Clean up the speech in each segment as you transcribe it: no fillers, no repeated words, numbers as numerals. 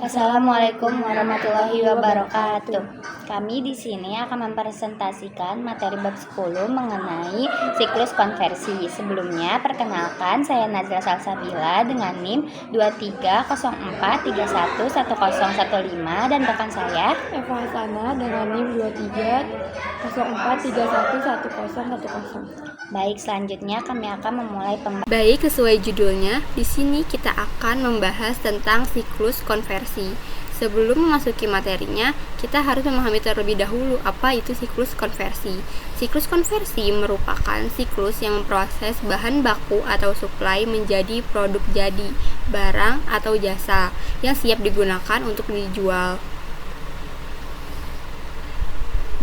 Assalamualaikum warahmatullahi wabarakatuh. Kami di sini akan mempresentasikan materi bab 10 mengenai siklus konversi. Sebelumnya, perkenalkan saya Nazla Salsabila dengan NIM 2304311015 dan rekan saya Eva Hasana dengan NIM 2304311010. Baik, selanjutnya kami akan memulai pembahasan. Baik, sesuai judulnya, di sini kita akan membahas tentang siklus konversi. Sebelum memasuki materinya, kita harus memahami terlebih dahulu apa itu siklus konversi. Siklus konversi merupakan siklus yang memproses bahan baku atau suplai menjadi produk jadi, barang atau jasa yang siap digunakan untuk dijual.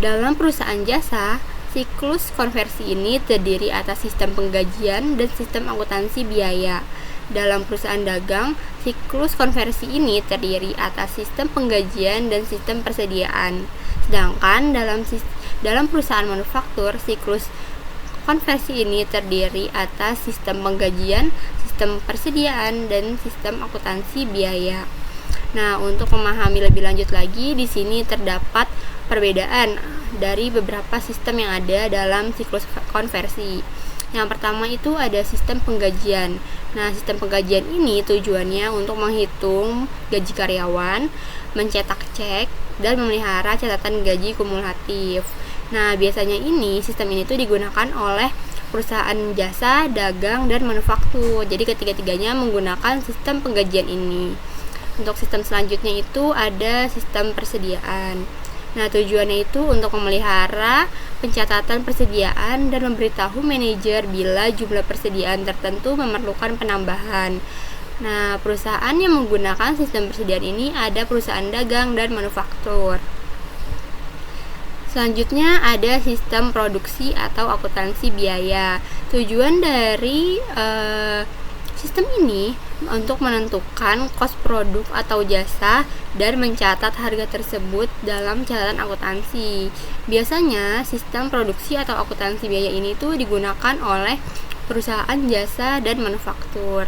Dalam perusahaan jasa, siklus konversi ini terdiri atas sistem penggajian dan sistem akuntansi biaya. Dalam perusahaan dagang, siklus konversi ini terdiri atas sistem penggajian dan sistem persediaan. Sedangkan dalam perusahaan manufaktur, siklus konversi ini terdiri atas sistem penggajian, sistem persediaan, dan sistem akuntansi biaya. Nah, untuk memahami lebih lanjut lagi, di sini terdapat perbedaan dari beberapa sistem yang ada dalam siklus konversi. Yang pertama itu ada sistem penggajian. Nah, sistem penggajian ini tujuannya untuk menghitung gaji karyawan, mencetak cek, dan memelihara catatan gaji kumulatif. Nah, biasanya sistem ini tuh digunakan oleh perusahaan jasa, dagang, dan manufaktur. Jadi ketiga-tiganya menggunakan sistem penggajian ini. Untuk sistem selanjutnya itu ada sistem persediaan. Nah, tujuannya itu untuk memelihara pencatatan persediaan dan memberitahu manajer bila jumlah persediaan tertentu memerlukan penambahan. Nah, perusahaan yang menggunakan sistem persediaan ini ada perusahaan dagang dan manufaktur. Selanjutnya ada sistem produksi atau akuntansi biaya. Tujuan dari sistem ini untuk menentukan kos produk atau jasa dan mencatat harga tersebut dalam catatan akuntansi. Biasanya sistem produksi atau akuntansi biaya ini tuh digunakan oleh perusahaan jasa dan manufaktur.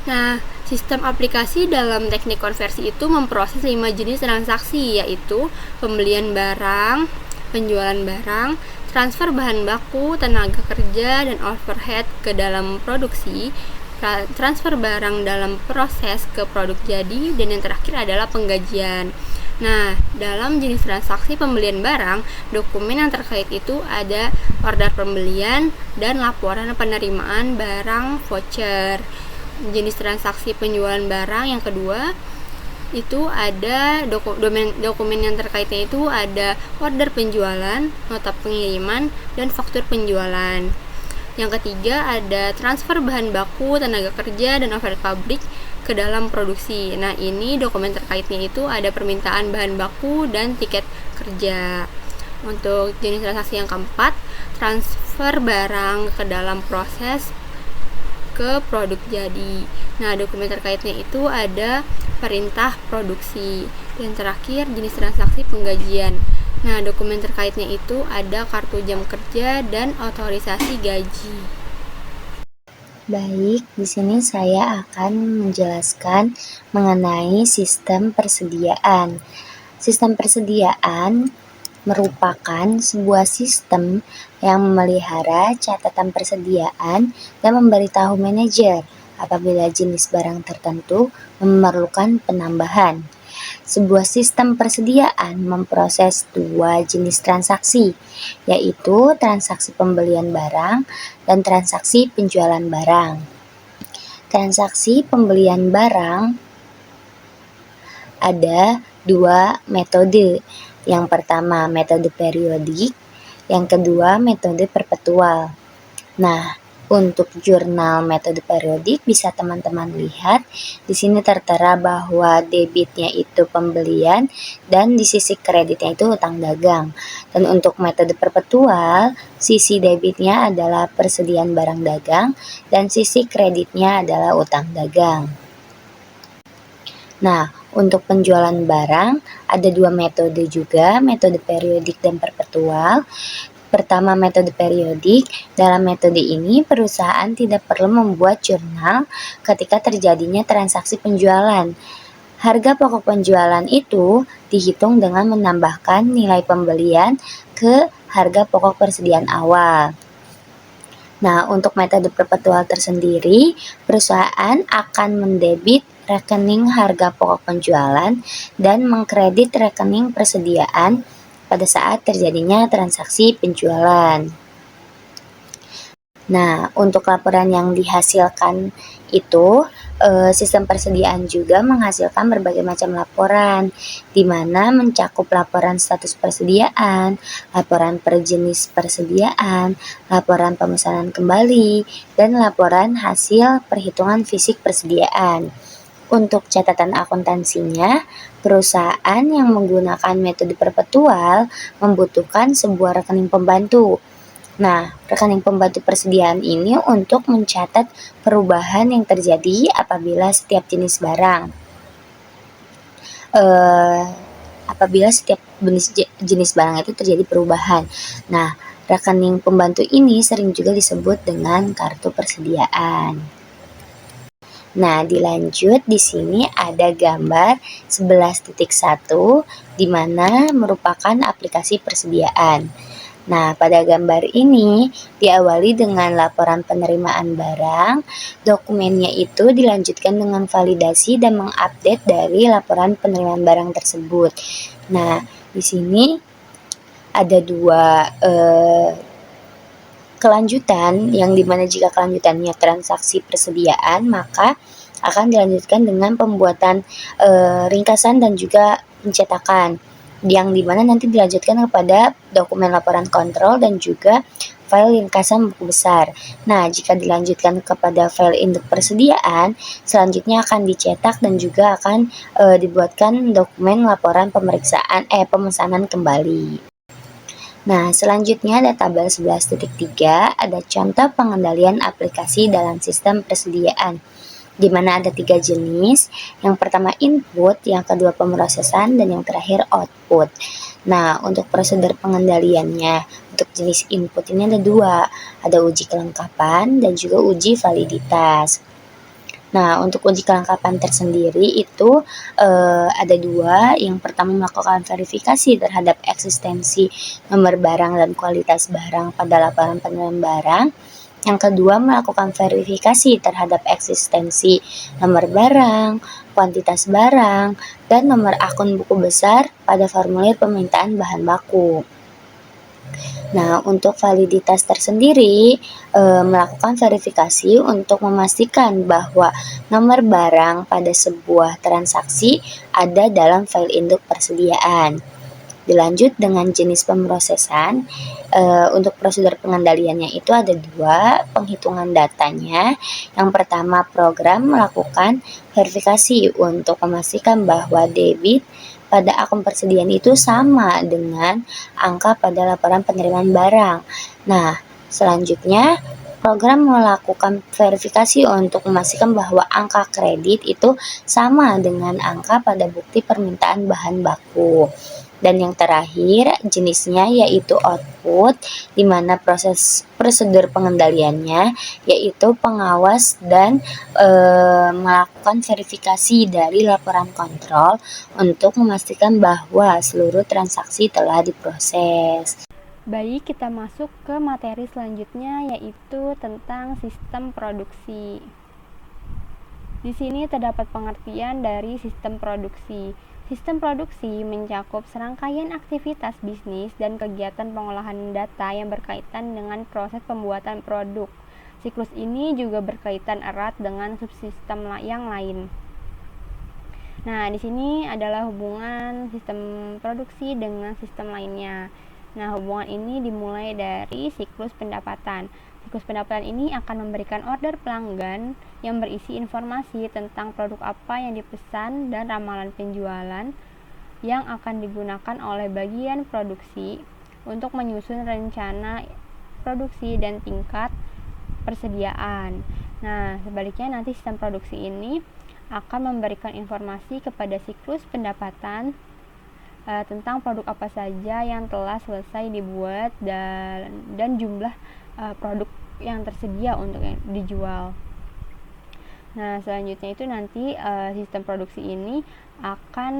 Nah, sistem aplikasi dalam teknik konversi itu memproses 5 jenis transaksi, yaitu pembelian barang, penjualan barang, transfer bahan baku, tenaga kerja, dan overhead ke dalam produksi, transfer barang dalam proses ke produk jadi, dan yang terakhir adalah penggajian. Nah, dalam jenis transaksi pembelian barang, dokumen yang terkait itu ada order pembelian dan laporan penerimaan barang voucher. Jenis transaksi penjualan barang yang kedua itu ada dokumen yang terkaitnya itu ada order penjualan, nota pengiriman, dan faktur penjualan. Yang ketiga ada transfer bahan baku, tenaga kerja, dan overhead pabrik ke dalam produksi. Nah, ini dokumen terkaitnya itu ada permintaan bahan baku dan tiket kerja. Untuk jenis transaksi yang keempat, transfer barang ke dalam proses ke produk jadi. Nah, dokumen terkaitnya itu ada perintah produksi. Dan terakhir, jenis transaksi penggajian. Nah, dokumen terkaitnya itu ada kartu jam kerja dan otorisasi gaji. Baik, di sini saya akan menjelaskan mengenai sistem persediaan. Sistem persediaan merupakan sebuah sistem yang memelihara catatan persediaan dan memberitahu manajer apabila jenis barang tertentu memerlukan penambahan. Sebuah sistem persediaan memproses 2 jenis transaksi, yaitu transaksi pembelian barang dan transaksi penjualan barang. Transaksi pembelian barang ada 2 metode. Yang pertama metode periodik, yang kedua metode perpetual. Nah, untuk jurnal metode periodik bisa teman-teman lihat di sini tertera bahwa debitnya itu pembelian dan di sisi kreditnya itu utang dagang. Dan untuk metode perpetual, sisi debitnya adalah persediaan barang dagang dan sisi kreditnya adalah utang dagang. Nah, untuk penjualan barang ada 2 metode juga, metode periodik dan perpetual. pertama metode periodik. Dalam metode ini, perusahaan tidak perlu membuat jurnal ketika terjadinya transaksi penjualan. Harga pokok penjualan itu dihitung dengan menambahkan nilai pembelian ke harga pokok persediaan awal. Nah, untuk metode perpetual tersendiri, perusahaan akan mendebit rekening harga pokok penjualan dan mengkredit rekening persediaan pada saat terjadinya transaksi penjualan. Nah, untuk laporan yang dihasilkan itu, sistem persediaan juga menghasilkan berbagai macam laporan, di mana mencakup laporan status persediaan, laporan per jenis persediaan, laporan pemesanan kembali, dan laporan hasil perhitungan fisik persediaan. Untuk catatan akuntansinya, perusahaan yang menggunakan metode perpetual membutuhkan sebuah rekening pembantu. Nah, rekening pembantu persediaan ini untuk mencatat perubahan yang terjadi apabila setiap jenis barang itu terjadi perubahan. Nah, rekening pembantu ini sering juga disebut dengan kartu persediaan. Nah, dilanjut di sini ada gambar 11.1 di mana merupakan aplikasi persediaan. Nah, pada gambar ini diawali dengan laporan penerimaan barang. Dokumennya itu dilanjutkan dengan validasi dan mengupdate dari laporan penerimaan barang tersebut. Nah, di sini ada dua kelanjutan, yang dimana jika kelanjutannya transaksi persediaan, maka akan dilanjutkan dengan pembuatan ringkasan dan juga pencetakan, yang dimana nanti dilanjutkan kepada dokumen laporan kontrol dan juga file ringkasan buku besar. Nah, jika dilanjutkan kepada file induk persediaan, selanjutnya akan dicetak dan juga akan dibuatkan dokumen laporan pemesanan kembali. Nah, selanjutnya ada tabel 11.3, ada contoh pengendalian aplikasi dalam sistem persediaan, di mana ada 3 jenis. Yang pertama input, yang kedua pemrosesan, dan yang terakhir output. Nah, untuk prosedur pengendaliannya, untuk jenis input ini ada 2, ada uji kelengkapan dan juga uji validitas. Nah, untuk uji kelengkapan tersendiri itu ada 2. Yang pertama melakukan verifikasi terhadap eksistensi nomor barang dan kualitas barang pada laporan penerimaan barang. Yang kedua melakukan verifikasi terhadap eksistensi nomor barang, kuantitas barang, dan nomor akun buku besar pada formulir permintaan bahan baku. Nah, untuk validitas tersendiri melakukan verifikasi untuk memastikan bahwa nomor barang pada sebuah transaksi ada dalam file induk persediaan. Dilanjut dengan jenis pemrosesan. Untuk prosedur pengendaliannya itu ada 2, penghitungan datanya. Yang pertama, program melakukan verifikasi untuk memastikan bahwa debit pada akun persediaan itu sama dengan angka pada laporan penerimaan barang. Nah, selanjutnya program melakukan verifikasi untuk memastikan bahwa angka kredit itu sama dengan angka pada bukti permintaan bahan baku. Dan yang terakhir jenisnya yaitu output, di mana prosedur pengendaliannya yaitu pengawas dan melakukan verifikasi dari laporan kontrol untuk memastikan bahwa seluruh transaksi telah diproses. Baik, kita masuk ke materi selanjutnya yaitu tentang sistem produksi. Di sini terdapat pengertian dari sistem produksi. Sistem produksi mencakup serangkaian aktivitas bisnis dan kegiatan pengolahan data yang berkaitan dengan proses pembuatan produk. Siklus ini juga berkaitan erat dengan subsistem yang lain. Nah, di sini adalah hubungan sistem produksi dengan sistem lainnya. Nah, hubungan ini dimulai dari siklus pendapatan. Siklus pendapatan ini akan memberikan order pelanggan yang berisi informasi tentang produk apa yang dipesan dan ramalan penjualan yang akan digunakan oleh bagian produksi untuk menyusun rencana produksi dan tingkat persediaan. Nah, sebaliknya nanti sistem produksi ini akan memberikan informasi kepada siklus pendapatan tentang produk apa saja yang telah selesai dibuat dan jumlah produk yang tersedia untuk dijual. Nah, selanjutnya itu nanti sistem produksi ini akan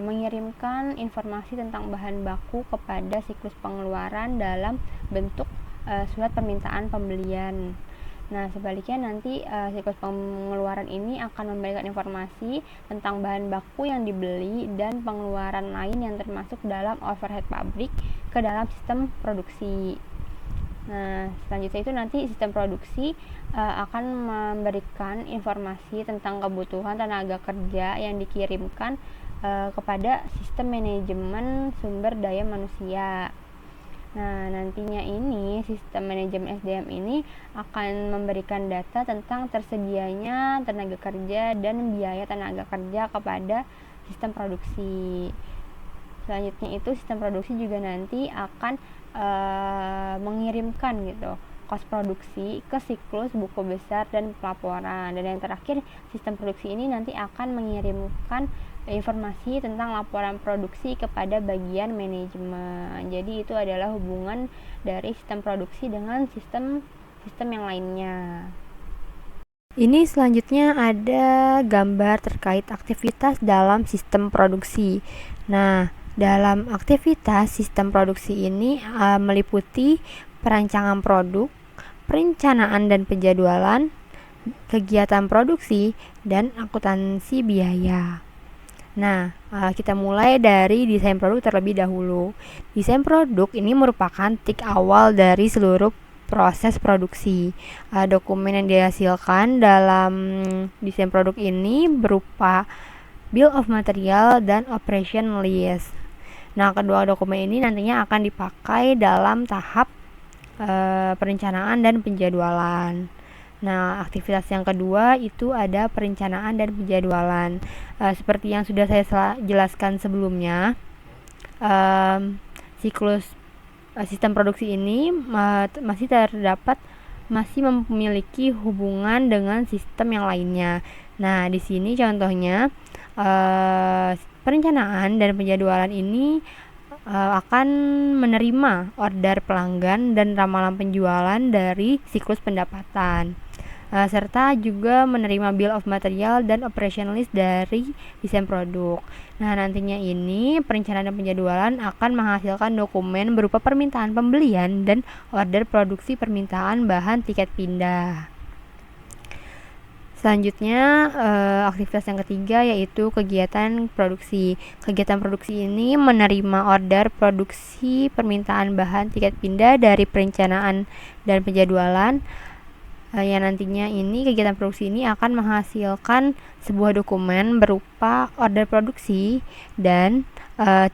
mengirimkan informasi tentang bahan baku kepada siklus pengeluaran dalam bentuk surat permintaan pembelian. Nah, sebaliknya nanti siklus pengeluaran ini akan memberikan informasi tentang bahan baku yang dibeli dan pengeluaran lain yang termasuk dalam overhead pabrik ke dalam sistem produksi. Nah, selanjutnya itu nanti sistem produksi akan memberikan informasi tentang kebutuhan tenaga kerja yang dikirimkan kepada sistem manajemen sumber daya manusia. Nah, nantinya ini sistem manajemen SDM ini akan memberikan data tentang tersedianya tenaga kerja dan biaya tenaga kerja kepada sistem produksi. Selanjutnya itu sistem produksi juga nanti akan mengirimkan gitu kos produksi ke siklus buku besar dan pelaporan. Dan yang terakhir, sistem produksi ini nanti akan mengirimkan informasi tentang laporan produksi kepada bagian manajemen. Jadi itu adalah hubungan dari sistem produksi dengan sistem yang lainnya. Ini selanjutnya ada gambar terkait aktivitas dalam sistem produksi. Nah, dalam aktivitas sistem produksi ini meliputi perancangan produk, perencanaan dan penjadwalan, kegiatan produksi, dan akuntansi biaya. Nah, kita mulai dari desain produk terlebih dahulu. Desain produk ini merupakan titik awal dari seluruh proses produksi. Dokumen yang dihasilkan dalam desain produk ini berupa Bill of Material dan Operation List. Nah, kedua dokumen ini nantinya akan dipakai dalam tahap perencanaan dan penjadwalan. Nah, aktivitas yang kedua itu ada perencanaan dan penjadwalan. Seperti yang sudah saya jelaskan sebelumnya, siklus sistem produksi ini masih memiliki hubungan dengan sistem yang lainnya. Nah, di sini contohnya perencanaan dan penjadwalan ini akan menerima order pelanggan dan ramalan penjualan dari siklus pendapatan, serta juga menerima bill of material dan operation list dari desain produk. Nah, nantinya ini perencanaan dan penjadwalan akan menghasilkan dokumen berupa permintaan pembelian dan order produksi permintaan bahan tiket pindah. Selanjutnya aktivitas yang ketiga yaitu kegiatan produksi. Kegiatan produksi ini menerima order produksi permintaan bahan tiket pindah dari perencanaan dan penjadwalan. Yang nantinya ini kegiatan produksi ini akan menghasilkan sebuah dokumen berupa order produksi dan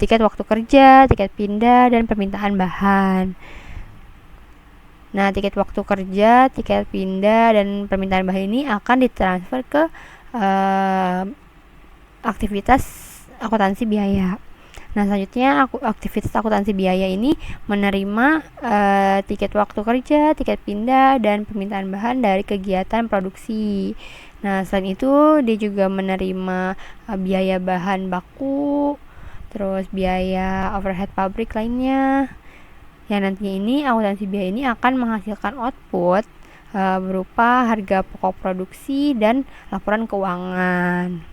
tiket waktu kerja, tiket pindah, dan permintaan bahan. Nah, tiket waktu kerja, tiket pindah, dan permintaan bahan ini akan ditransfer ke aktivitas akuntansi biaya. Nah, selanjutnya aktivitas akuntansi biaya ini menerima tiket waktu kerja, tiket pindah, dan permintaan bahan dari kegiatan produksi. Nah, selain itu dia juga menerima biaya bahan baku, terus biaya overhead pabrik lainnya. Yang nantinya ini akuntansi biaya ini akan menghasilkan output berupa harga pokok produksi dan laporan keuangan.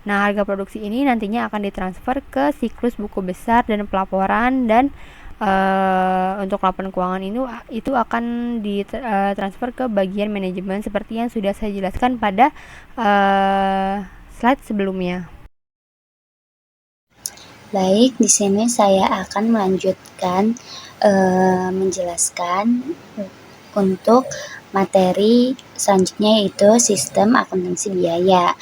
Nah, harga produksi ini nantinya akan ditransfer ke siklus buku besar dan pelaporan, dan untuk laporan keuangan itu akan ditransfer ke bagian manajemen seperti yang sudah saya jelaskan pada slide sebelumnya. Baik, di sini saya akan melanjutkan menjelaskan untuk materi selanjutnya, yaitu sistem akuntansi biaya.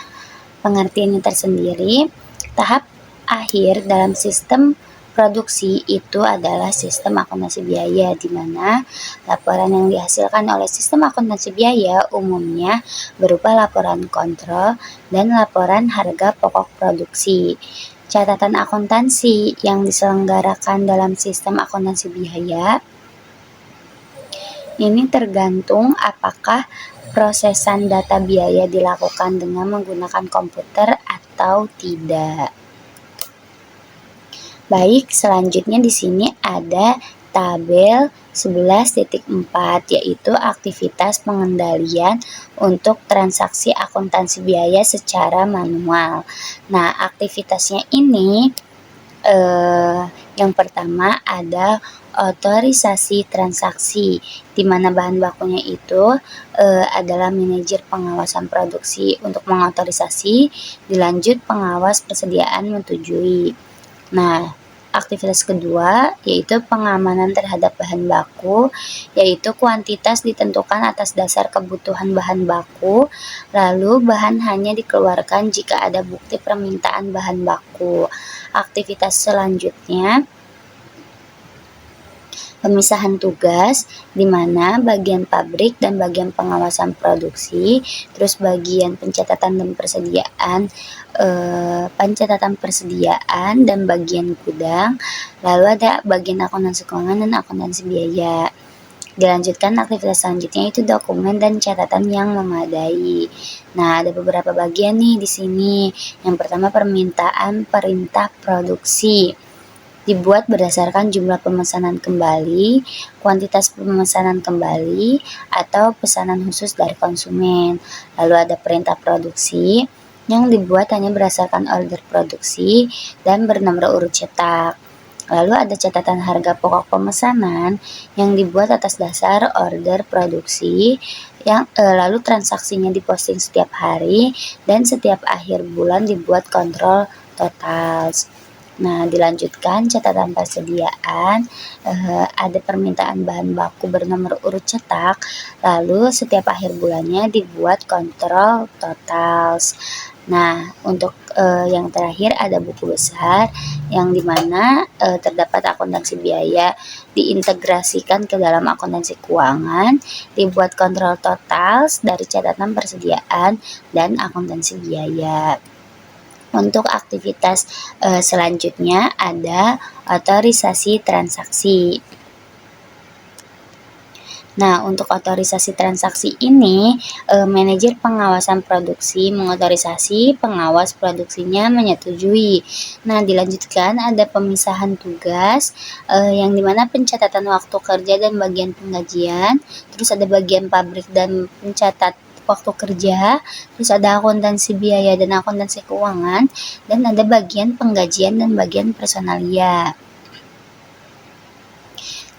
Pengertiannya tersendiri, tahap akhir dalam sistem produksi itu adalah sistem akuntansi biaya, di mana laporan yang dihasilkan oleh sistem akuntansi biaya umumnya berupa laporan kontrol dan laporan harga pokok produksi. Catatan akuntansi yang diselenggarakan dalam sistem akuntansi biaya ini tergantung apakah prosesan data biaya dilakukan dengan menggunakan komputer atau tidak. Baik, selanjutnya di sini ada tabel 11.4, yaitu aktivitas pengendalian untuk transaksi akuntansi biaya secara manual. Nah, aktivitasnya ini yang pertama ada otorisasi transaksi, di mana bahan bakunya itu adalah manajer pengawasan produksi untuk mengotorisasi, dilanjut pengawas persediaan menyetujui. Nah, aktivitas kedua yaitu pengamanan terhadap bahan baku, yaitu kuantitas ditentukan atas dasar kebutuhan bahan baku, lalu bahan hanya dikeluarkan jika ada bukti permintaan bahan baku. Aktivitas selanjutnya pemisahan tugas, di mana bagian pabrik dan bagian pengawasan produksi, terus bagian pencatatan dan bagian gudang, lalu ada bagian akuntansi keuangan dan akuntansi biaya. Dilanjutkan aktivitas selanjutnya itu dokumen dan catatan yang memadai. Nah, ada beberapa bagian nih di sini. Yang pertama permintaan perintah produksi. Dibuat berdasarkan jumlah pemesanan kembali, kuantitas pemesanan kembali, atau pesanan khusus dari konsumen. Lalu ada perintah produksi yang dibuat hanya berdasarkan order produksi dan bernomor urut cetak. Lalu ada catatan harga pokok pemesanan yang dibuat atas dasar order produksi yang lalu transaksinya diposting setiap hari dan setiap akhir bulan dibuat kontrol total. Nah, dilanjutkan catatan persediaan, ada permintaan bahan baku bernomor urut cetak, lalu setiap akhir bulannya dibuat kontrol total. Nah, untuk yang terakhir ada buku besar yang dimana terdapat akuntansi biaya diintegrasikan ke dalam akuntansi keuangan, dibuat kontrol total dari catatan persediaan dan akuntansi biaya. Untuk aktivitas selanjutnya ada otorisasi transaksi. Nah, untuk otorisasi transaksi ini, manajer pengawasan produksi mengotorisasi, pengawas produksinya menyetujui. Nah, dilanjutkan ada pemisahan tugas, yang dimana pencatatan waktu kerja dan bagian penggajian, terus ada bagian pabrik dan pencatat waktu kerja, terus ada akuntansi biaya dan akuntansi keuangan, dan ada bagian penggajian dan bagian personalia.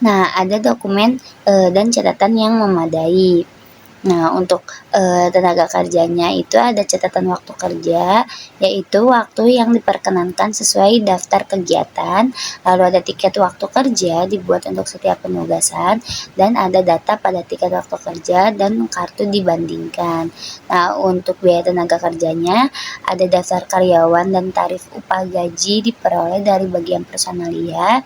Nah, ada dokumen dan catatan yang memadai. Nah, untuk tenaga kerjanya itu ada catatan waktu kerja, yaitu waktu yang diperkenankan sesuai daftar kegiatan, lalu ada tiket waktu kerja dibuat untuk setiap penugasan, dan ada data pada tiket waktu kerja dan kartu dibandingkan. Nah, untuk biaya tenaga kerjanya ada daftar karyawan dan tarif upah gaji diperoleh dari bagian personalia.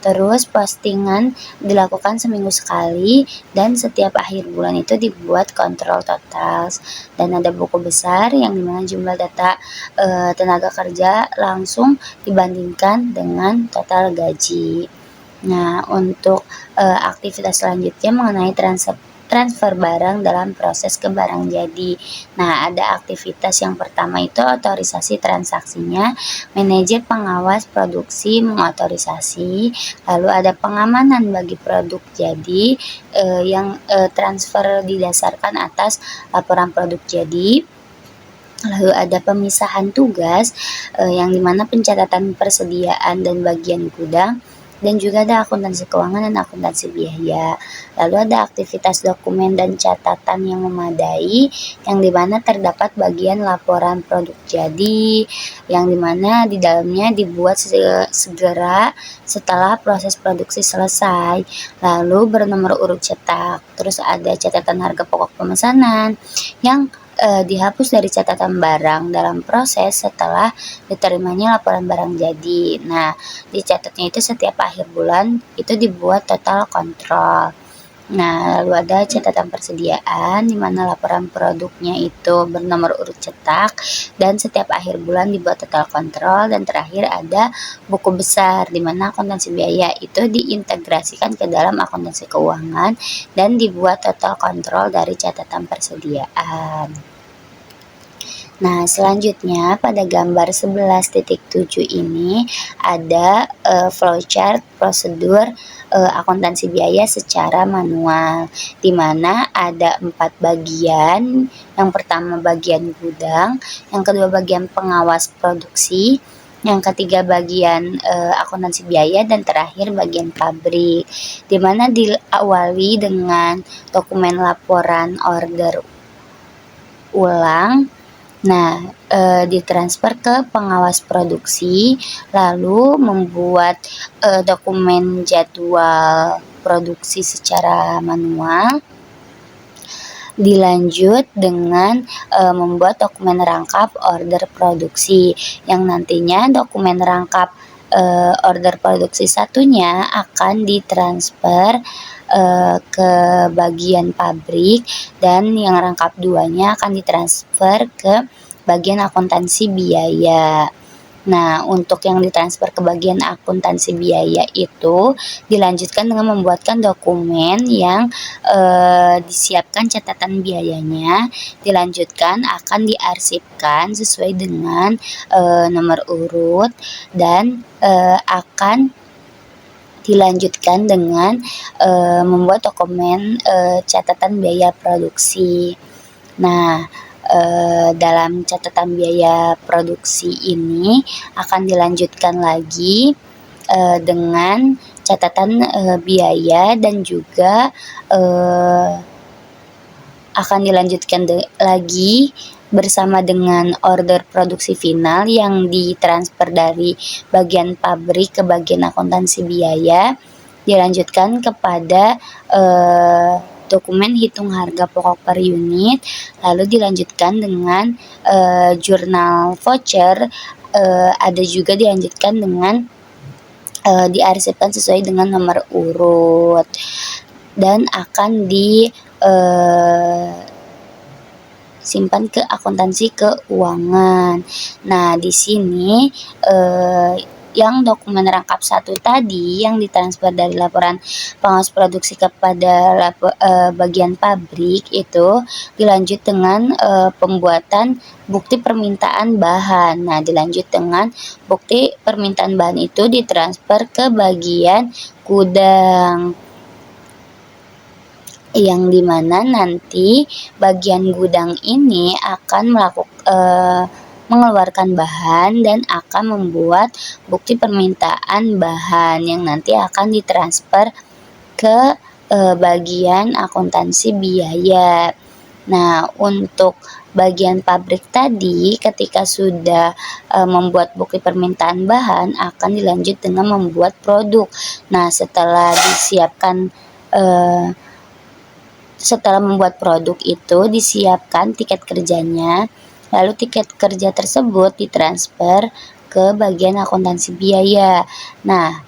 Terus postingan dilakukan seminggu sekali dan setiap akhir bulan itu dibuat kontrol total. Dan ada buku besar yang dimana jumlah data tenaga kerja langsung dibandingkan dengan total gaji. Nah, untuk aktivitas selanjutnya mengenai transfer barang dalam proses ke barang jadi. Nah, ada aktivitas yang pertama itu otorisasi transaksinya, manajer pengawas produksi mengotorisasi, lalu ada pengamanan bagi produk jadi yang transfer didasarkan atas laporan produk jadi. Lalu ada pemisahan tugas yang dimana pencatatan persediaan dan bagian gudang, dan juga ada akuntansi keuangan dan akuntansi biaya. Lalu ada aktivitas dokumen dan catatan yang memadai, yang dimana terdapat bagian laporan produk jadi, yang dimana di dalamnya dibuat segera setelah proses produksi selesai, lalu bernomor urut cetak. Terus ada catatan harga pokok pemesanan yang dihapus dari catatan barang dalam proses setelah diterimanya laporan barang jadi. Nah, dicatatnya itu setiap akhir bulan itu dibuat total kontrol. Nah, lalu ada catatan persediaan di mana laporan produknya itu bernomor urut cetak dan setiap akhir bulan dibuat total kontrol. Dan terakhir ada buku besar di mana akuntansi biaya itu diintegrasikan ke dalam akuntansi keuangan dan dibuat total kontrol dari catatan persediaan. Nah, selanjutnya pada gambar 11.7 ini ada flowchart prosedur akuntansi biaya secara manual, di mana ada 4 bagian. Yang pertama bagian gudang, yang kedua bagian pengawas produksi, yang ketiga bagian akuntansi biaya, dan terakhir bagian pabrik, di mana diawali dengan dokumen laporan order ulang. Nah, ditransfer ke pengawas produksi, lalu membuat dokumen jadwal produksi secara manual. Dilanjut dengan membuat dokumen rangkap order produksi, yang nantinya dokumen rangkap order produksi satunya akan ditransfer ke bagian pabrik, dan yang rangkap 2-nya akan ditransfer ke bagian akuntansi biaya. Nah, untuk yang ditransfer ke bagian akuntansi biaya itu dilanjutkan dengan membuatkan dokumen yang disiapkan catatan biayanya, dilanjutkan akan diarsipkan sesuai dengan nomor urut, dan akan dilanjutkan dengan membuat dokumen catatan biaya produksi. Nah, dalam catatan biaya produksi ini akan dilanjutkan lagi dengan catatan biaya, dan juga akan dilanjutkan lagi bersama dengan order produksi final yang ditransfer dari bagian pabrik ke bagian akuntansi biaya, dilanjutkan kepada dokumen hitung harga pokok per unit, lalu dilanjutkan dengan jurnal voucher, ada juga dilanjutkan dengan diarsipkan sesuai dengan nomor urut, dan akan simpan ke akuntansi keuangan. Nah, di sini yang dokumen rangkap 1 tadi yang ditransfer dari laporan pengawas produksi kepada bagian pabrik itu dilanjut dengan pembuatan bukti permintaan bahan. Nah, dilanjut dengan bukti permintaan bahan itu ditransfer ke bagian gudang, yang dimana nanti bagian gudang ini akan mengeluarkan bahan dan akan membuat bukti permintaan bahan yang nanti akan ditransfer ke bagian akuntansi biaya. Nah, untuk bagian pabrik tadi ketika sudah membuat bukti permintaan bahan akan dilanjut dengan membuat produk. Nah, setelah membuat produk itu disiapkan tiket kerjanya, lalu tiket kerja tersebut ditransfer ke bagian akuntansi biaya. Nah,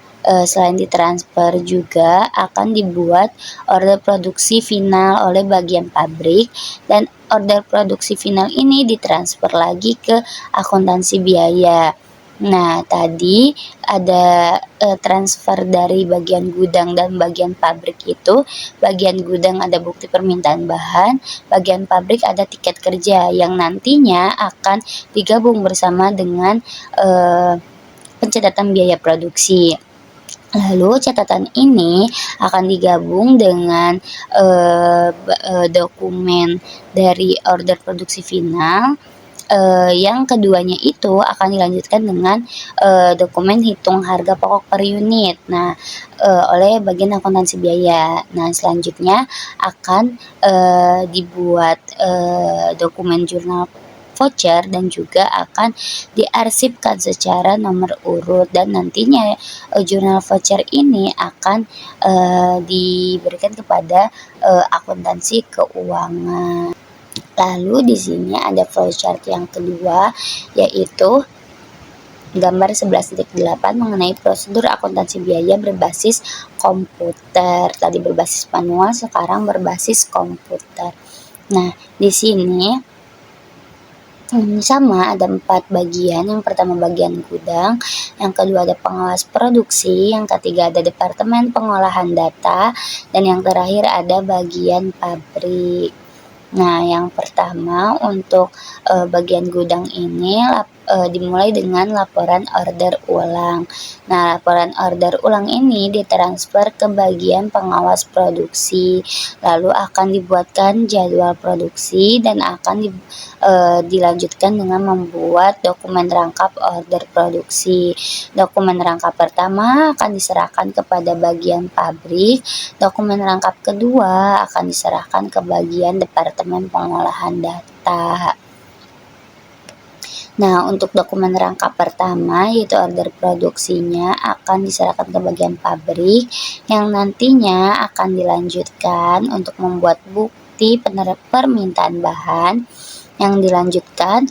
selain ditransfer juga akan dibuat order produksi final oleh bagian pabrik, dan order produksi final ini ditransfer lagi ke akuntansi biaya. Nah, tadi ada transfer dari bagian gudang dan bagian pabrik itu. Bagian gudang ada bukti permintaan bahan, bagian pabrik ada tiket kerja yang nantinya akan digabung bersama dengan pencatatan biaya produksi. Lalu catatan ini akan digabung dengan dokumen dari order produksi final. Yang keduanya itu akan dilanjutkan dengan dokumen hitung harga pokok per unit. Nah, oleh bagian akuntansi biaya. Nah, selanjutnya akan dibuat dokumen jurnal voucher, dan juga akan diarsipkan secara nomor urut, dan nantinya jurnal voucher ini akan diberikan kepada akuntansi keuangan. Lalu di sini ada flowchart yang kedua, yaitu gambar 11.8 mengenai prosedur akuntansi biaya berbasis komputer. Tadi berbasis manual, sekarang berbasis komputer. Nah, di sini sama ada 4 bagian. Yang pertama bagian gudang, yang kedua ada pengawas produksi, yang ketiga ada departemen pengolahan data, dan yang terakhir ada bagian pabrik. Nah, yang pertama untuk bagian gudang ini dimulai dengan laporan order ulang. Nah, laporan order ulang ini ditransfer ke bagian pengawas produksi, lalu akan dibuatkan jadwal produksi dan akan dilanjutkan dengan membuat dokumen rangkap order produksi. Dokumen rangkap pertama akan diserahkan kepada bagian pabrik, dokumen rangkap kedua akan diserahkan ke bagian Departemen Pengolahan Data. Nah, untuk dokumen rangkap pertama yaitu order produksinya akan diserahkan ke bagian pabrik yang nantinya akan dilanjutkan untuk membuat bukti permintaan bahan yang dilanjutkan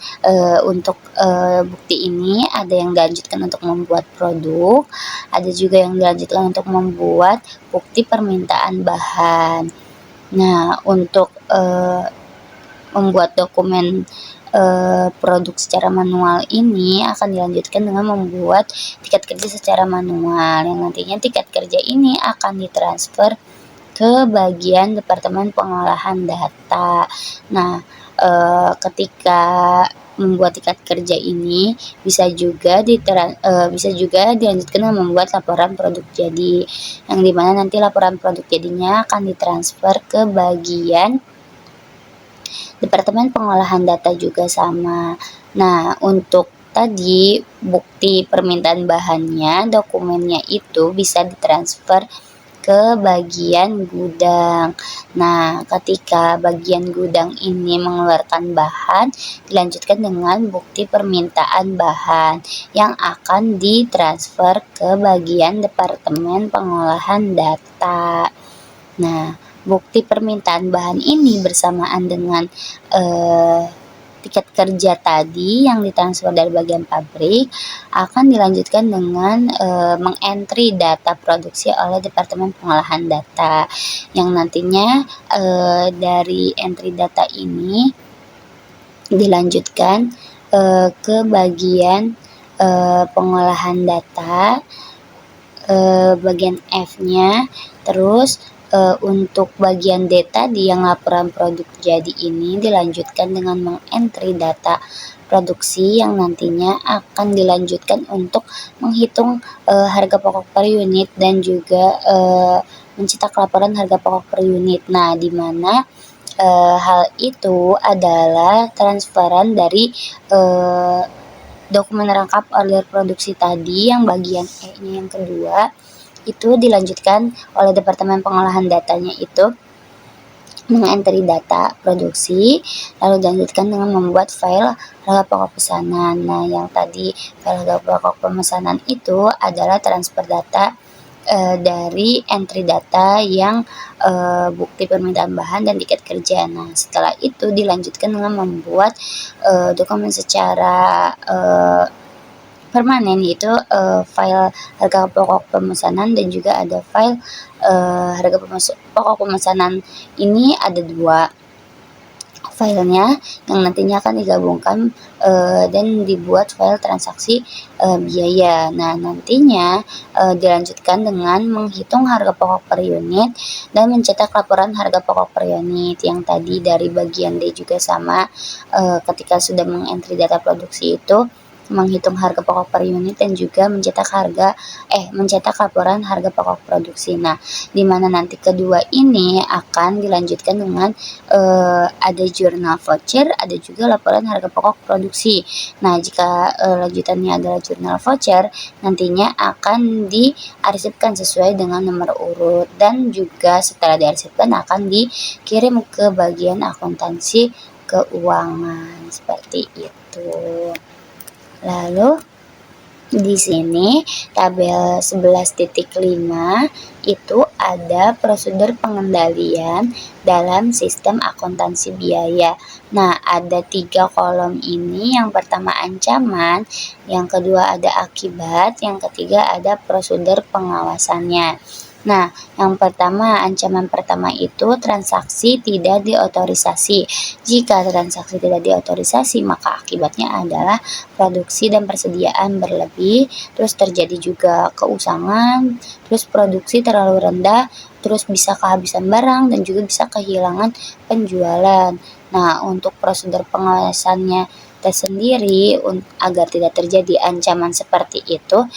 untuk bukti ini ada yang dilanjutkan untuk membuat produk, ada juga yang dilanjutkan untuk membuat bukti permintaan bahan. Nah, untuk membuat dokumen produk secara manual ini akan dilanjutkan dengan membuat tiket kerja secara manual yang nantinya tiket kerja ini akan ditransfer ke bagian Departemen Pengolahan Data. Nah, ketika membuat tiket kerja ini bisa juga dilanjutkan dengan membuat laporan produk jadi, yang dimana nanti laporan produk jadinya akan ditransfer ke bagian Departemen Pengolahan Data juga sama. Nah, untuk tadi bukti permintaan bahannya, dokumennya itu bisa ditransfer ke bagian gudang. Nah, ketika bagian gudang ini mengeluarkan bahan, dilanjutkan dengan bukti permintaan bahan yang akan ditransfer ke bagian Departemen Pengolahan Data. Nah, bukti permintaan bahan ini bersamaan dengan tiket kerja tadi yang ditransfer dari bagian pabrik akan dilanjutkan dengan mengentry data produksi oleh Departemen Pengolahan Data yang nantinya dari entry data ini dilanjutkan ke bagian pengolahan data bagian F-nya, terus untuk bagian D tadi yang laporan produk jadi ini dilanjutkan dengan mengentry data produksi yang nantinya akan dilanjutkan untuk menghitung harga pokok per unit dan juga mencetak laporan harga pokok per unit. Nah, di mana hal itu adalah transferan dari dokumen rangkap order produksi tadi yang bagian E-nya yang kedua itu dilanjutkan oleh Departemen Pengolahan Datanya itu mengentry data produksi, lalu dilanjutkan dengan membuat file harga pokok pesanan. Nah, yang tadi file harga pokok pemesanan itu adalah transfer data dari entry data yang bukti permintaan bahan dan tiket kerja. Nah, setelah itu dilanjutkan dengan membuat dokumen secara permanen yaitu file harga pokok pemesanan dan juga ada file harga pokok pemesanan. Ini ada dua filenya yang nantinya akan digabungkan dan dibuat file transaksi biaya. Nah, nantinya dilanjutkan dengan menghitung harga pokok per unit dan mencetak laporan harga pokok per unit yang tadi dari bagian D juga sama. Ketika sudah mengentry data produksi itu menghitung harga pokok per unit dan juga mencetak laporan harga pokok produksi. Nah, di mana nanti kedua ini akan dilanjutkan dengan ada jurnal voucher, ada juga laporan harga pokok produksi. Nah, jika lanjutannya adalah jurnal voucher, nantinya akan diarsipkan sesuai dengan nomor urut dan juga setelah diarsipkan akan dikirim ke bagian akuntansi keuangan seperti itu. Lalu di sini tabel 11.5 itu ada prosedur pengendalian dalam sistem akuntansi biaya. Nah, ada 3 kolom ini. Yang pertama ancaman, yang kedua ada akibat, yang ketiga ada prosedur pengawasannya. Nah, yang pertama, ancaman pertama itu transaksi tidak diotorisasi. Jika transaksi tidak diotorisasi, maka akibatnya adalah produksi dan persediaan berlebih, terus terjadi juga keusangan, terus produksi terlalu rendah, terus bisa kehabisan barang dan juga bisa kehilangan penjualan. Nah, untuk prosedur pengawasannya tersendiri agar tidak terjadi ancaman seperti itu,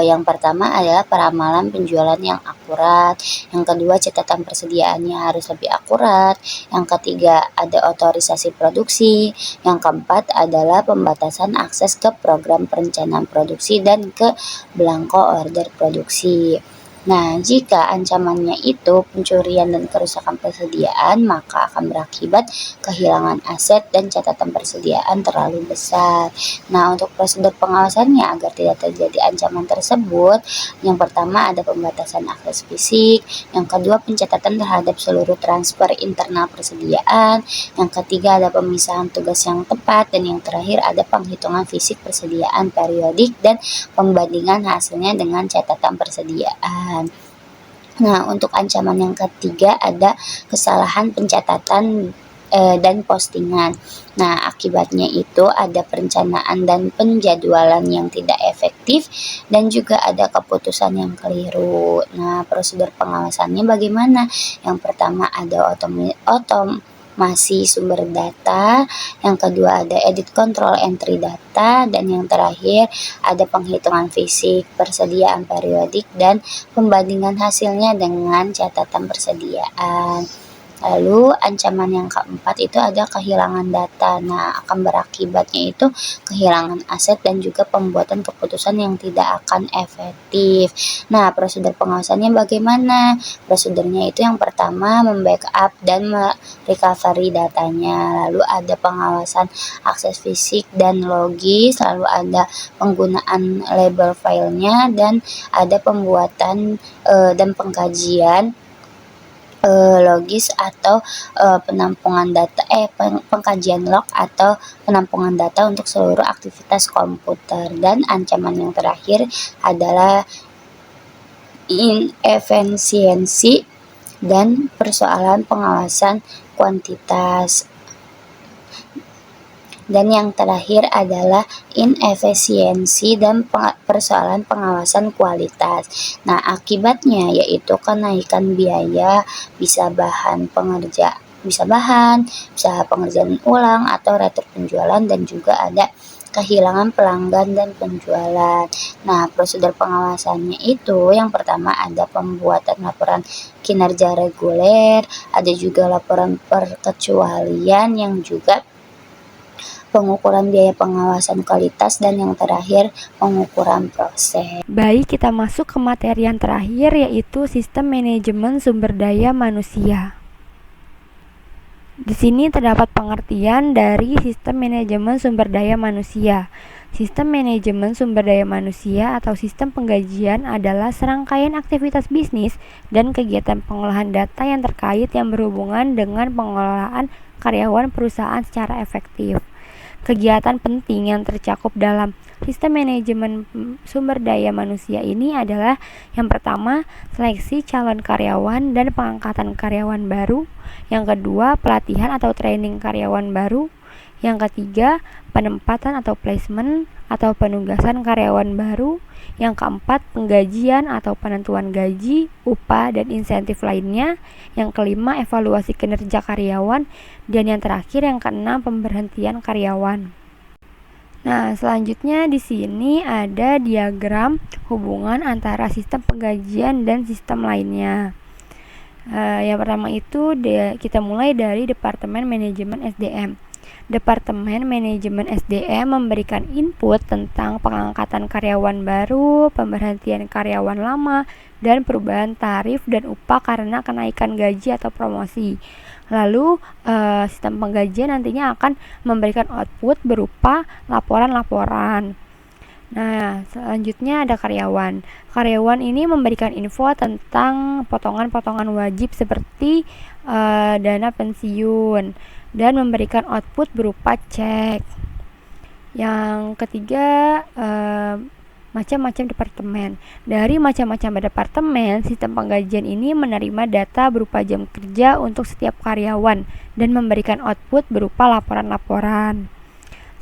yang pertama adalah peramalan penjualan yang akurat, yang kedua catatan persediaannya harus lebih akurat, yang ketiga ada otorisasi produksi, yang keempat adalah pembatasan akses ke program perencanaan produksi dan ke belangko order produksi. Nah, jika ancamannya itu pencurian dan kerusakan persediaan, maka akan berakibat kehilangan aset dan catatan persediaan terlalu besar. Nah, untuk prosedur pengawasannya agar tidak terjadi ancaman tersebut, yang pertama ada pembatasan akses fisik, yang kedua pencatatan terhadap seluruh transfer internal persediaan, yang ketiga ada pemisahan tugas yang tepat, dan yang terakhir ada penghitungan fisik persediaan periodik dan pembandingan hasilnya dengan catatan persediaan. Nah, untuk ancaman yang ketiga ada kesalahan pencatatan dan postingan. Nah, akibatnya itu ada perencanaan dan penjadwalan yang tidak efektif dan juga ada keputusan yang keliru. Nah, prosedur pengawasannya bagaimana? Yang pertama ada otomasi sumber data, yang kedua ada edit control entry data, dan yang terakhir ada penghitungan fisik persediaan periodik dan pembandingan hasilnya dengan catatan persediaan. Lalu ancaman yang keempat itu ada kehilangan data. Nah, akan berakibatnya itu kehilangan aset dan juga pembuatan keputusan yang tidak akan efektif. Nah, prosedur pengawasannya bagaimana? Prosedurnya itu yang pertama membackup dan recovery datanya. Lalu ada pengawasan akses fisik dan logis, lalu ada penggunaan label filenya, dan ada pembuatan dan pengkajian logis atau penampungan data pengkajian log atau penampungan data untuk seluruh aktivitas komputer. Dan ancaman yang terakhir adalah inefisiensi dan persoalan pengawasan kuantitas. Dan yang terakhir adalah inefisiensi dan persoalan pengawasan kualitas. Nah, akibatnya yaitu kenaikan biaya, bisa pengerjaan ulang atau retur penjualan, dan juga ada kehilangan pelanggan dan penjualan. Nah, prosedur pengawasannya itu yang pertama ada pembuatan laporan kinerja reguler, ada juga laporan perkecualian, yang juga pengukuran biaya pengawasan kualitas, dan yang terakhir pengukuran proses. Baik, kita masuk ke materi yang terakhir, yaitu sistem manajemen sumber daya manusia. Di sini terdapat pengertian dari sistem manajemen sumber daya manusia. Sistem manajemen sumber daya manusia atau sistem penggajian adalah serangkaian aktivitas bisnis dan kegiatan pengolahan data yang terkait yang berhubungan dengan pengelolaan karyawan perusahaan secara efektif. Kegiatan penting yang tercakup dalam sistem manajemen sumber daya manusia ini adalah yang pertama, seleksi calon karyawan dan pengangkatan karyawan baru. Yang kedua, pelatihan atau training karyawan baru. Yang ketiga, penempatan atau placement atau penugasan karyawan baru. Yang keempat, penggajian atau penentuan gaji, upah, dan insentif lainnya. Yang kelima, evaluasi kinerja karyawan. Dan yang terakhir, yang keenam, pemberhentian karyawan. Nah, selanjutnya di sini ada diagram hubungan antara sistem penggajian dan sistem lainnya. Yang pertama itu kita mulai dari Departemen Manajemen SDM. Departemen Manajemen SDM memberikan input tentang pengangkatan karyawan baru, pemberhentian karyawan lama, dan perubahan tarif dan upah karena kenaikan gaji atau promosi. Lalu sistem penggajian nantinya akan memberikan output berupa laporan-laporan. Nah, selanjutnya ada karyawan. Karyawan ini memberikan info tentang potongan-potongan wajib seperti dana pensiun dan memberikan output berupa cek. Yang ketiga, macam-macam departemen. Dari macam-macam departemen, sistem penggajian ini menerima data berupa jam kerja untuk setiap karyawan dan memberikan output berupa laporan-laporan.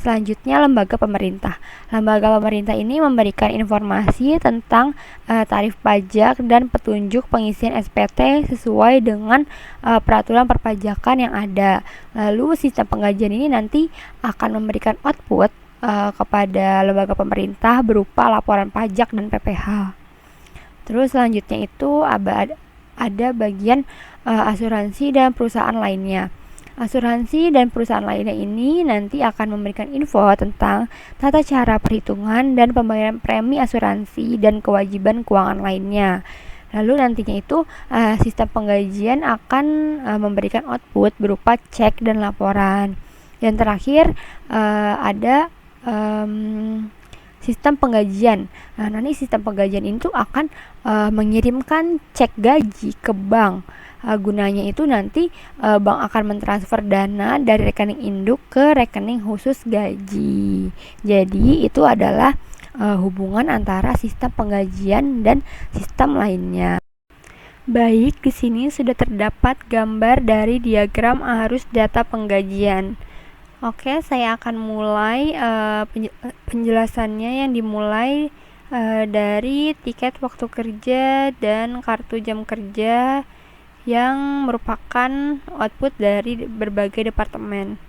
Selanjutnya, lembaga pemerintah. Lembaga pemerintah ini memberikan informasi tentang tarif pajak dan petunjuk pengisian SPT sesuai dengan peraturan perpajakan yang ada. Lalu sistem penggajian ini nanti akan memberikan output kepada lembaga pemerintah berupa laporan pajak dan PPh. Terus selanjutnya itu ada bagian asuransi dan perusahaan lainnya. Asuransi dan perusahaan lainnya ini nanti akan memberikan info tentang tata cara perhitungan dan pembayaran premi asuransi dan kewajiban keuangan lainnya. Lalu nantinya itu sistem penggajian akan memberikan output berupa cek dan laporan. Dan terakhir ada sistem penggajian. Nah, nanti sistem penggajian itu akan mengirimkan cek gaji ke bank. Gunanya itu nanti bank akan mentransfer dana dari rekening induk ke rekening khusus gaji. Jadi itu adalah hubungan antara sistem penggajian dan sistem lainnya. Baik, di sini sudah terdapat gambar dari diagram arus data penggajian. Oke, saya akan mulai penjelasannya yang dimulai dari tiket waktu kerja dan kartu jam kerja yang merupakan output dari berbagai departemen.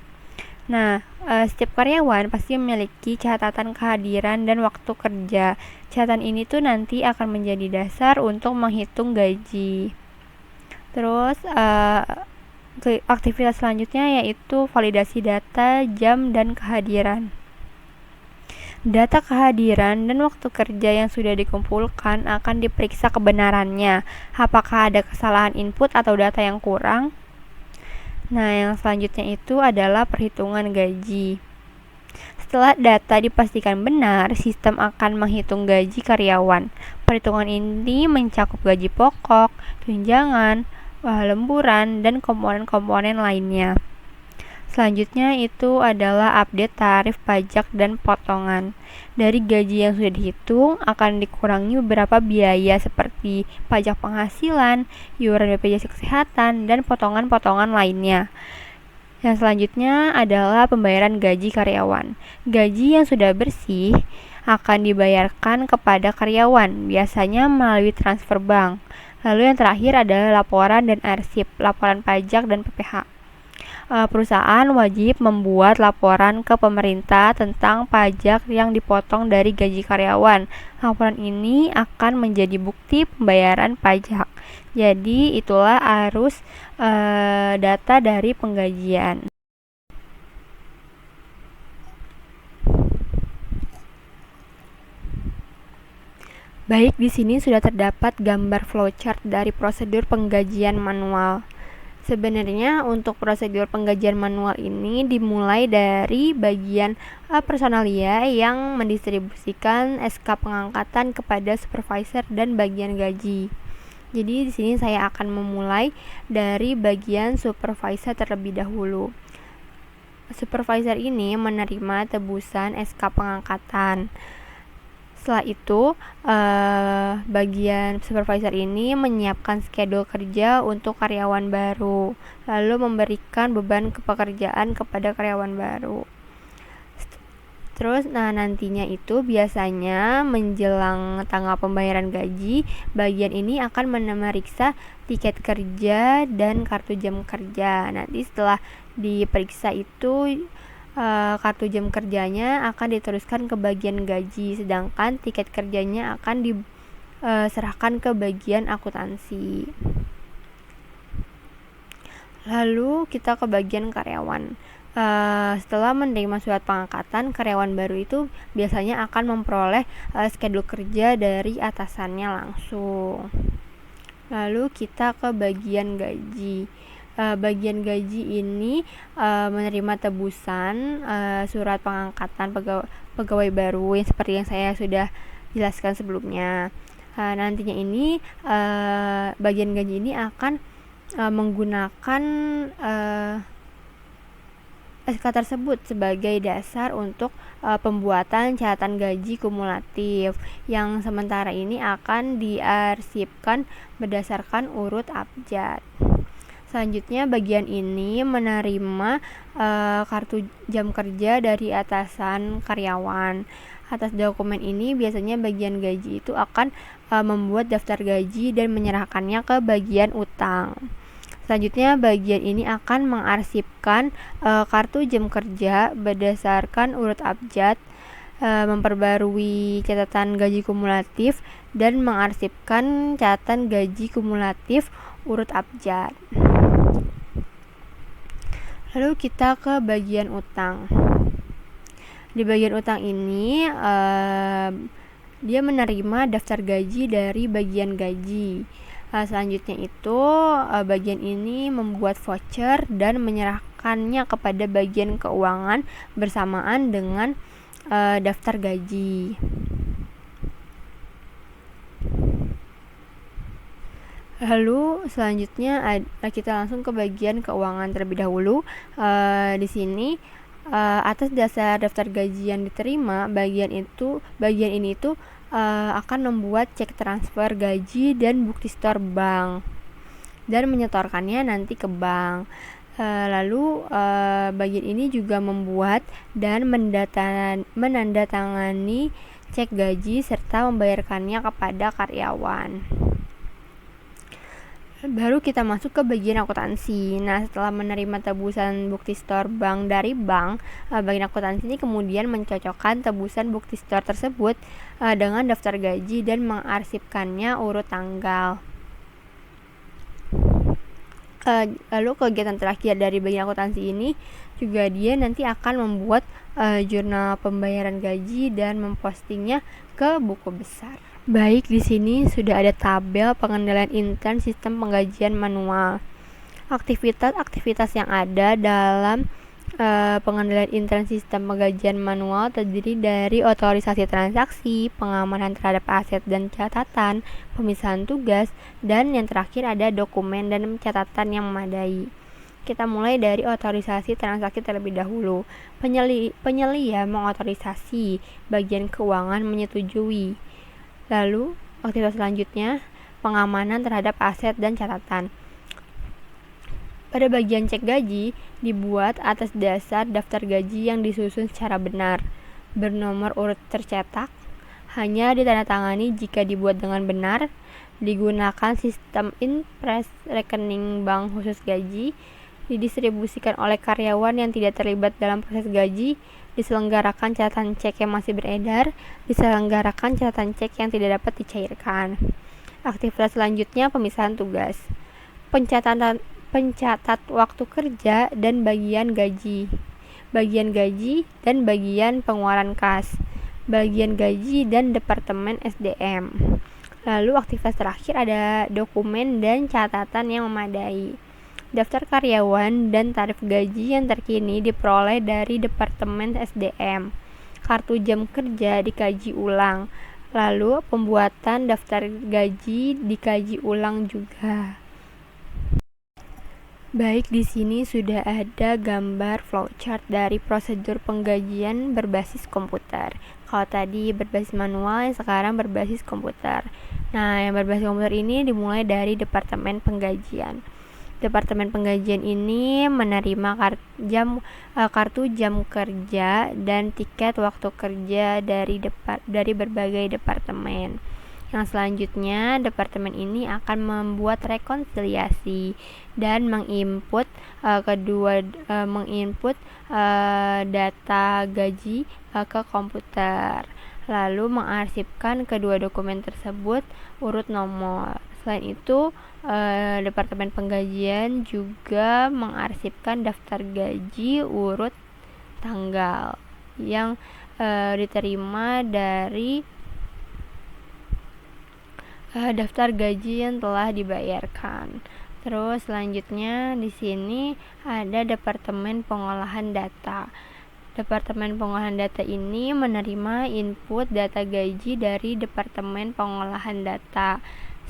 Nah, setiap karyawan pasti memiliki catatan kehadiran dan waktu kerja. Catatan ini tuh nanti akan menjadi dasar untuk menghitung gaji. Terus, aktivitas selanjutnya yaitu validasi data, jam, dan kehadiran. Data kehadiran dan waktu kerja yang sudah dikumpulkan akan diperiksa kebenarannya. Apakah ada kesalahan input atau data yang kurang? Nah, yang selanjutnya itu adalah perhitungan gaji. Setelah data dipastikan benar, sistem akan menghitung gaji karyawan. Perhitungan ini mencakup gaji pokok, tunjangan, lemburan, dan komponen-komponen lainnya. Selanjutnya itu adalah update tarif pajak dan potongan. Dari gaji yang sudah dihitung akan dikurangi beberapa biaya seperti pajak penghasilan, iuran BPJS Kesehatan, dan potongan-potongan lainnya. Yang selanjutnya adalah pembayaran gaji karyawan. Gaji yang sudah bersih akan dibayarkan kepada karyawan, biasanya melalui transfer bank. Lalu yang terakhir adalah laporan dan arsip, laporan pajak dan PPh. Perusahaan wajib membuat laporan ke pemerintah tentang pajak yang dipotong dari gaji karyawan. Laporan ini akan menjadi bukti pembayaran pajak. Jadi itulah arus data dari penggajian. Baik, di sini sudah terdapat gambar flowchart dari prosedur penggajian manual. Sebenarnya untuk prosedur penggajian manual ini dimulai dari bagian personalia yang mendistribusikan SK pengangkatan kepada supervisor dan bagian gaji. Jadi di sini saya akan memulai dari bagian supervisor terlebih dahulu. Supervisor ini menerima tebusan SK pengangkatan. Setelah itu, bagian supervisor ini menyiapkan schedule kerja untuk karyawan baru, lalu memberikan beban pekerjaan kepada karyawan baru. Terus, nantinya itu biasanya menjelang tanggal pembayaran gaji, bagian ini akan memeriksa tiket kerja dan kartu jam kerja. Nanti setelah diperiksa itu, kartu jam kerjanya akan diteruskan ke bagian gaji, sedangkan tiket kerjanya akan diserahkan ke bagian akuntansi. Lalu kita ke bagian karyawan. Setelah menerima surat pengangkatan, karyawan baru itu biasanya akan memperoleh schedule kerja dari atasannya langsung. Lalu kita ke bagian gaji. Bagian gaji ini menerima tebusan surat pengangkatan pegawai baru yang seperti yang saya sudah jelaskan sebelumnya. Nantinya ini bagian gaji ini akan menggunakan SK tersebut sebagai dasar untuk pembuatan catatan gaji kumulatif yang sementara ini akan diarsipkan berdasarkan urut abjad. Selanjutnya bagian ini menerima kartu jam kerja dari atasan karyawan. Atas dokumen ini biasanya bagian gaji itu akan membuat daftar gaji dan menyerahkannya ke bagian utang. Selanjutnya bagian ini akan mengarsipkan kartu jam kerja berdasarkan urut abjad, memperbarui catatan gaji kumulatif, dan mengarsipkan catatan gaji kumulatif urut abjad. Lalu kita ke bagian utang. Di bagian utang ini dia menerima daftar gaji dari bagian gaji. Selanjutnya itu bagian ini membuat voucher dan menyerahkannya kepada bagian keuangan bersamaan dengan daftar gaji. Lalu selanjutnya kita langsung ke bagian keuangan terlebih dahulu. Di sini atas dasar daftar gaji yang diterima, bagian ini itu akan membuat cek transfer gaji dan bukti store bank dan menyetorkannya nanti ke bank. Lalu bagian ini juga membuat dan menandatangani cek gaji serta membayarkannya kepada karyawan. Baru kita masuk ke bagian akuntansi. Nah, setelah menerima tebusan bukti store bank dari bank, bagian akuntansi ini kemudian mencocokkan tebusan bukti store tersebut dengan daftar gaji dan mengarsipkannya urut tanggal. Lalu kegiatan terakhir dari bagian akuntansi ini juga dia nanti akan membuat jurnal pembayaran gaji dan mempostingnya ke buku besar. Baik, di sini sudah ada tabel pengendalian intern sistem penggajian manual. Aktivitas-aktivitas yang ada dalam pengendalian intern sistem penggajian manual terdiri dari otorisasi transaksi, pengamanan terhadap aset dan catatan, pemisahan tugas, dan yang terakhir ada dokumen dan catatan yang memadai. Kita mulai dari otorisasi transaksi terlebih dahulu. Penyelia mengotorisasi, bagian keuangan menyetujui. Lalu, aktivitas selanjutnya, pengamanan terhadap aset dan catatan. Pada bagian cek gaji, dibuat atas dasar daftar gaji yang disusun secara benar, bernomor urut tercetak, hanya ditandatangani jika dibuat dengan benar, digunakan sistem impres rekening bank khusus gaji, didistribusikan oleh karyawan yang tidak terlibat dalam proses gaji, diselenggarakan catatan cek yang masih beredar, diselenggarakan catatan cek yang tidak dapat dicairkan. Aktivitas selanjutnya pemisahan tugas, pencatat waktu kerja dan bagian gaji dan bagian pengeluaran kas, bagian gaji dan departemen SDM. Lalu aktivitas terakhir ada dokumen dan catatan yang memadai. Daftar karyawan dan tarif gaji yang terkini diperoleh dari Departemen SDM. Kartu jam kerja dikaji ulang. Lalu pembuatan daftar gaji dikaji ulang juga. Baik, di sini sudah ada gambar flowchart dari prosedur penggajian berbasis komputer. Kalau tadi berbasis manual, yang sekarang berbasis komputer. Nah, yang berbasis komputer ini dimulai dari Departemen Penggajian. Departemen Penggajian ini menerima kartu jam kerja dan tiket waktu kerja dari berbagai departemen. Yang selanjutnya, departemen ini akan membuat rekonsiliasi dan menginput data gaji ke komputer, lalu mengarsipkan kedua dokumen tersebut urut nomor. Selain itu, Departemen Penggajian juga mengarsipkan daftar gaji urut tanggal yang diterima dari daftar gaji yang telah dibayarkan. Terus selanjutnya di sini ada Departemen Pengolahan Data. Departemen Pengolahan Data ini menerima input data gaji dari Departemen Pengolahan Data.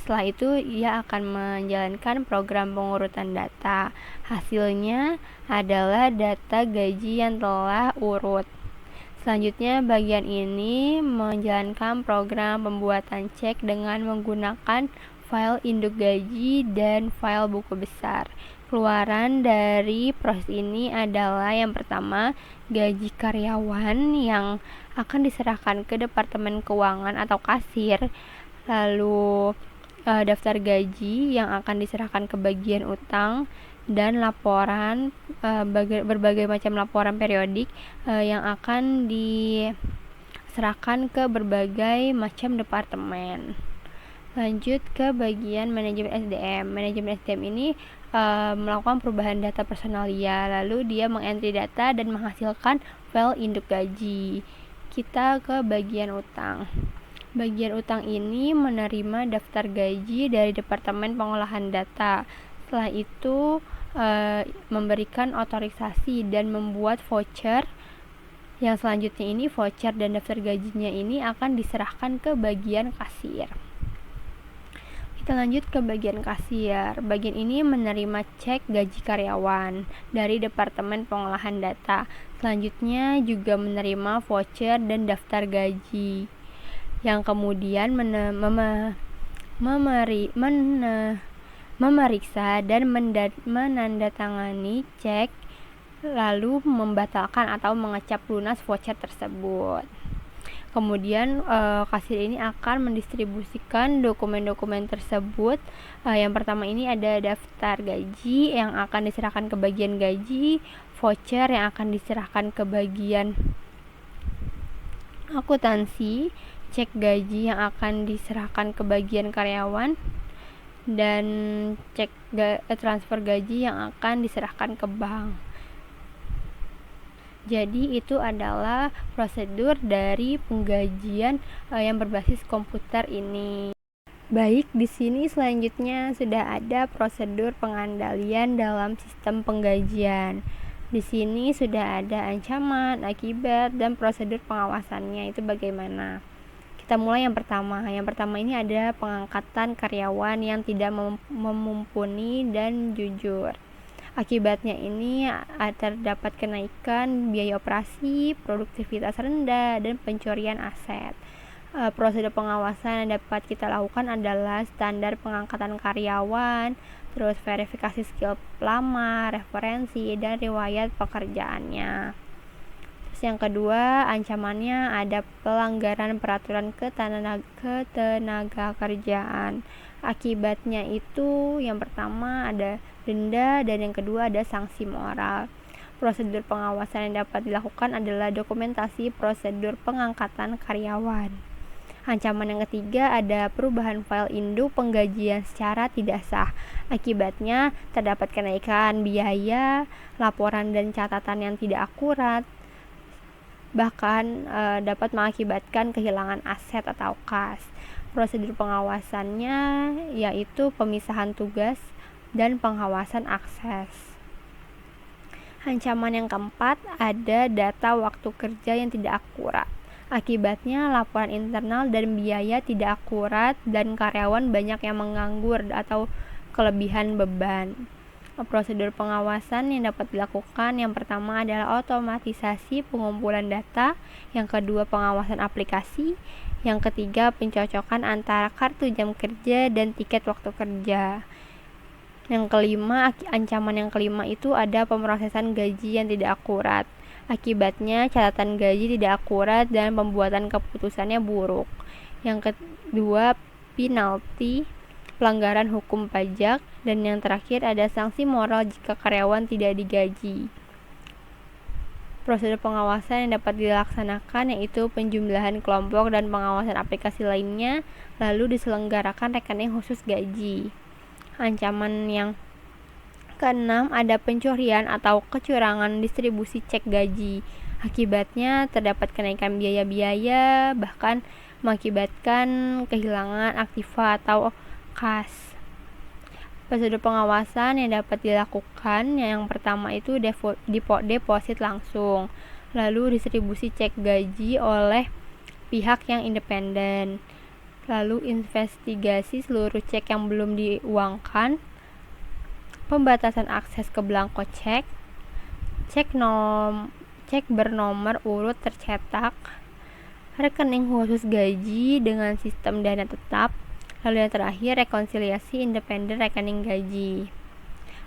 Setelah itu ia akan menjalankan program pengurutan data. Hasilnya adalah data gaji yang telah urut. Selanjutnya, bagian ini menjalankan program pembuatan cek dengan menggunakan file induk gaji dan file buku besar. Keluaran dari proses ini adalah yang pertama, gaji karyawan yang akan diserahkan ke Departemen Keuangan atau kasir, lalu daftar gaji yang akan diserahkan ke bagian utang, dan laporan berbagai macam laporan periodik yang akan diserahkan ke berbagai macam departemen. Lanjut ke bagian manajemen SDM. Manajemen SDM ini melakukan perubahan data personalia, lalu dia mengentry data dan menghasilkan file induk gaji. Kita ke bagian utang. Bagian utang ini menerima daftar gaji dari Departemen Pengolahan Data. Setelah itu memberikan otorisasi dan membuat voucher. Yang selanjutnya ini voucher dan daftar gajinya ini akan diserahkan ke bagian kasir. Kita lanjut ke bagian kasir. Bagian ini menerima cek gaji karyawan dari Departemen Pengolahan Data. Selanjutnya juga menerima voucher dan daftar gaji, yang kemudian memeriksa dan menandatangani cek, lalu membatalkan atau mengecap lunas voucher tersebut. Kemudian kasir ini akan mendistribusikan dokumen-dokumen tersebut. Yang pertama ini ada daftar gaji yang akan diserahkan ke bagian gaji, voucher yang akan diserahkan ke bagian akuntansi, cek gaji yang akan diserahkan ke bagian karyawan, dan cek transfer gaji yang akan diserahkan ke bank. Jadi itu adalah prosedur dari penggajian yang berbasis komputer ini. Baik, di sini selanjutnya sudah ada prosedur pengandalian dalam sistem penggajian. Di sini sudah ada ancaman, akibat, dan prosedur pengawasannya itu bagaimana. Kita mulai yang pertama. Yang pertama ini ada pengangkatan karyawan yang tidak mumpuni dan jujur. Akibatnya ini terdapat kenaikan biaya operasi, produktivitas rendah, dan pencurian aset. Prosedur pengawasan yang dapat kita lakukan adalah standar pengangkatan karyawan, terus verifikasi skill pelamar, referensi, dan riwayat pekerjaannya. Terus yang kedua, ancamannya ada pelanggaran peraturan ketenaga kerjaan. Akibatnya itu yang pertama ada denda, dan yang kedua ada sanksi moral. Prosedur pengawasan yang dapat dilakukan adalah dokumentasi prosedur pengangkatan karyawan. Ancaman yang ketiga ada perubahan file induk penggajian secara tidak sah. Akibatnya terdapat kenaikan biaya, laporan dan catatan yang tidak akurat, bahkan dapat mengakibatkan kehilangan aset atau kas. Prosedur pengawasannya yaitu pemisahan tugas dan pengawasan akses. Ancaman yang keempat ada data waktu kerja yang tidak akurat. Akibatnya laporan internal dan biaya tidak akurat dan karyawan banyak yang menganggur atau kelebihan beban. Prosedur pengawasan yang dapat dilakukan yang pertama adalah otomatisasi pengumpulan data, yang kedua pengawasan aplikasi, yang ketiga pencocokan antara kartu jam kerja dan tiket waktu kerja. Yang kelima, ancaman yang kelima itu ada pemrosesan gaji yang tidak akurat. Akibatnya catatan gaji tidak akurat dan pembuatan keputusannya buruk. Yang kedua, penalti, pelanggaran hukum pajak, dan yang terakhir ada sanksi moral jika karyawan tidak digaji. Prosedur pengawasan yang dapat dilaksanakan yaitu penjumlahan kelompok dan pengawasan aplikasi lainnya, lalu diselenggarakan rekening khusus gaji. Ancaman yang keenam ada pencurian atau kecurangan distribusi cek gaji. Akibatnya terdapat kenaikan biaya-biaya, bahkan mengakibatkan kehilangan aktiva atau kas. Prosedur pengawasan yang dapat dilakukan yang pertama itu deposit langsung, lalu distribusi cek gaji oleh pihak yang independen. lalu investigasi seluruh cek yang belum diuangkan, pembatasan akses ke belangko cek, cek bernomor urut tercetak, rekening khusus gaji dengan sistem dana tetap, lalu yang terakhir rekonsiliasi independen rekening gaji.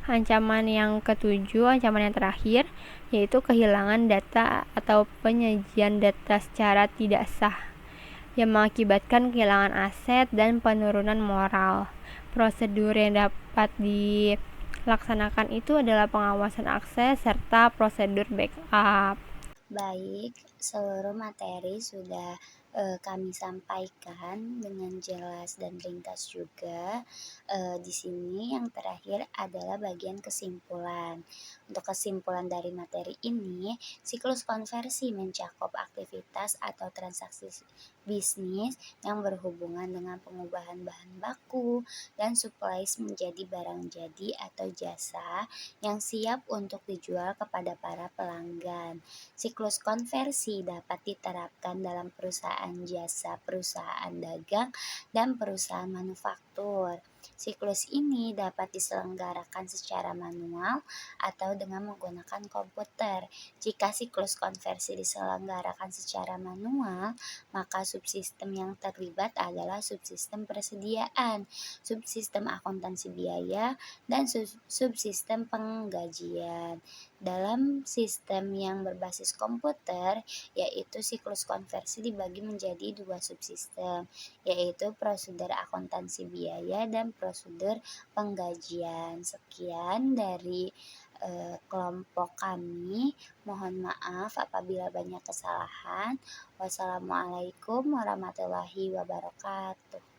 Ancaman yang terakhir, yaitu kehilangan data atau penyajian data secara tidak sah, yang mengakibatkan kehilangan aset dan penurunan moral. Prosedur yang dapat dilaksanakan itu adalah pengawasan akses serta prosedur backup. Baik, seluruh materi sudah kami sampaikan dengan jelas dan ringkas juga. Di sini yang terakhir adalah bagian kesimpulan. Untuk kesimpulan dari materi ini, siklus konversi mencakup aktivitas atau transaksi bisnis yang berhubungan dengan pengubahan bahan baku dan supplies menjadi barang jadi atau jasa yang siap untuk dijual kepada para pelanggan. Siklus konversi dapat diterapkan dalam perusahaan jasa, perusahaan dagang, dan perusahaan manufaktur. Siklus ini dapat diselenggarakan secara manual atau dengan menggunakan komputer. Jika siklus konversi diselenggarakan secara manual, maka subsistem yang terlibat adalah subsistem persediaan, subsistem akuntansi biaya, dan subsistem penggajian. Dalam sistem yang berbasis komputer, yaitu siklus konversi dibagi menjadi dua subsistem, yaitu prosedur akuntansi biaya dan prosedur penggajian. Sekian dari kelompok kami. Mohon maaf apabila banyak kesalahan. Wassalamualaikum warahmatullahi wabarakatuh.